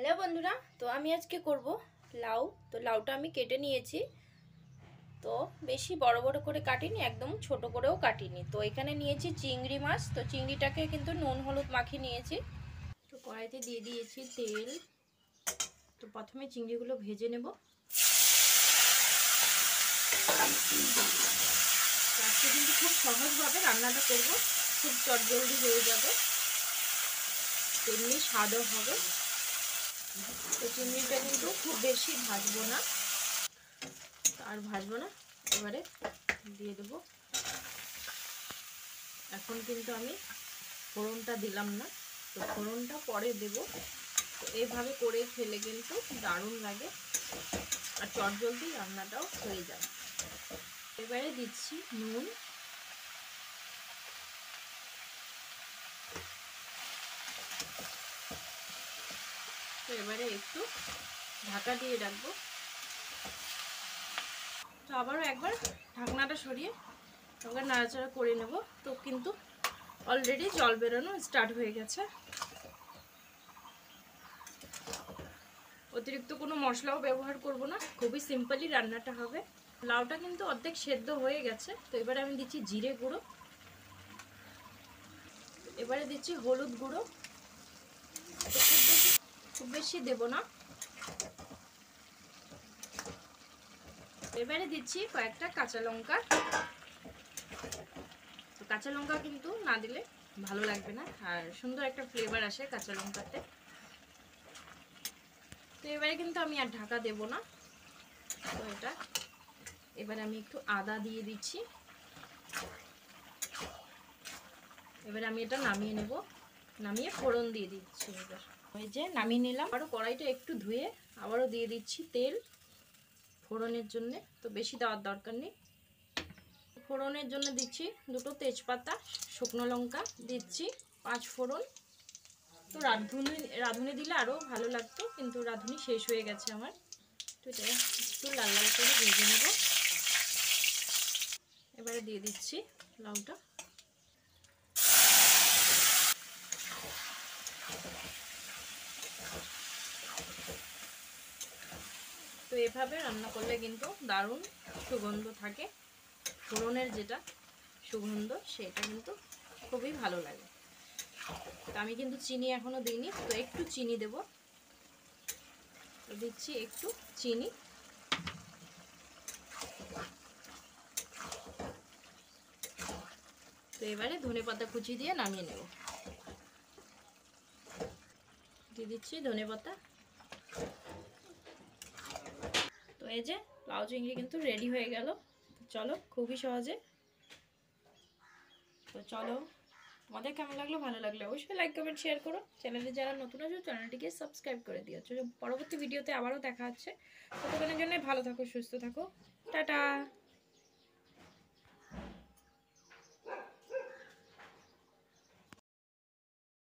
Hello বন্ধুরা, তো আমি আজকে করব লাউ। তো লাউটা আমি কেটে নিয়েছি, তো বেশি বড় বড় করে কাটিনি, একদম ছোট করেও কাটিনি। তো এখানে নিয়েছি চিংড়ি মাছ। তো চিংড়িটাকে কিন্তু নুন হলুদ মাখিয়ে নিয়েছি। তো কড়াইতে দিয়ে দিয়েছি তেল। তো প্রথমে চিংড়িগুলো ভেজে নেব। আজকে কিন্তু খুব সহজভাবে রান্নাটা করব, খুব চটজলদি হয়ে যাবে, তেমনি স্বাদও হবে। তো চিংড়িটা কিন্তু খুব বেশি ভাজবো না, এবারে দিয়ে দেবো। এখন কিন্তু আমি ফোড়নটা দিলাম না, তো ফোড়নটা পরে দেব। তো এইভাবে করে খেলে কিন্তু দারুণ লাগে আর চটজলদি রান্নাটাও হয়ে যায়। এবারে দিচ্ছি নুন, তো এবারে একটু ঢাকা দিয়ে রাখবো। তো আবারও একবার ঢাকনাটা সরিয়ে একবার নাড়াচাড়া করে নেব। তো কিন্তু অলরেডি জল বেরোনো স্টার্ট হয়ে গেছে। অতিরিক্ত কোনো মশলাও ব্যবহার করব না, খুবই সিম্পলি রান্নাটা হবে। লাউটা কিন্তু অর্ধেক সেদ্ধ হয়ে গেছে। তো এবারে আমি দিচ্ছি জিরে গুঁড়ো, এবারে দিচ্ছি হলুদ গুঁড়ো, খুব বেশি দেব না। এবারে দিচ্ছি কয়েকটা কাঁচা লঙ্কা। তো কাঁচা লঙ্কা কিন্তু না দিলে ভালো লাগবে না, আর সুন্দর একটা ফ্লেভার আসে কাঁচা লঙ্কাতে। তো এবারে কিন্তু আমি আর ঢাকা দেব না। তো এটা এবারে আমি একটু আদা দিয়ে দিচ্ছি। এবারে আমি এটা নামিয়ে নেব, নামিয়ে ফোড়ন দিয়ে দিচ্ছি। এবার ওই যে নামিয়ে নিলাম, আরও কড়াইটা একটু ধুয়ে আবারও দিয়ে দিচ্ছি তেল ফোড়নের জন্য। তো বেশি দেওয়ার দরকার নেই। ফোড়নের জন্য দিচ্ছি দুটো তেজপাতা, শুকনো লঙ্কা দিচ্ছি 5 ফোড়ন। তো রাঁধুনি দিলে আরও ভালো লাগতো, কিন্তু রাঁধুনি শেষ হয়ে গেছে আমার। তো এটা একটু লাল লাল করে ভেজে নেব। এবারে দিয়ে দিচ্ছি লাউটা। তো এভাবে রান্না করলে কিন্তু দারুণ সুগন্ধ থাকে, ফোড়নের যেটা সুগন্ধ সেটা কিন্তু খুবই ভালো লাগে। তো আমি কিন্তু চিনি এখনো দিইনি, তো একটু চিনি দেব। তো দিচ্ছি একটু চিনি। তো এবারে ধনেপাতা কুচি দিয়ে নামিয়ে নেব। দিয়ে দিচ্ছি ধনেপাতা। তো এই যে লাউ চিংড়ি কিন্তু রেডি হয়ে গেল। চলো, খুবই সহজে। তো চলো, তোমাদের কেমন লাগলো, ভালো লাগলে অবশ্যই লাইক কমেন্ট শেয়ার করো। চ্যানেলে যারা নতুন আছে চ্যানেলটিকে সাবস্ক্রাইব করে দিও। পরবর্তী ভিডিওতে আবারও দেখা হচ্ছে। ততক্ষণের জন্য ভালো থাকো, সুস্থ থাকো, টাটা।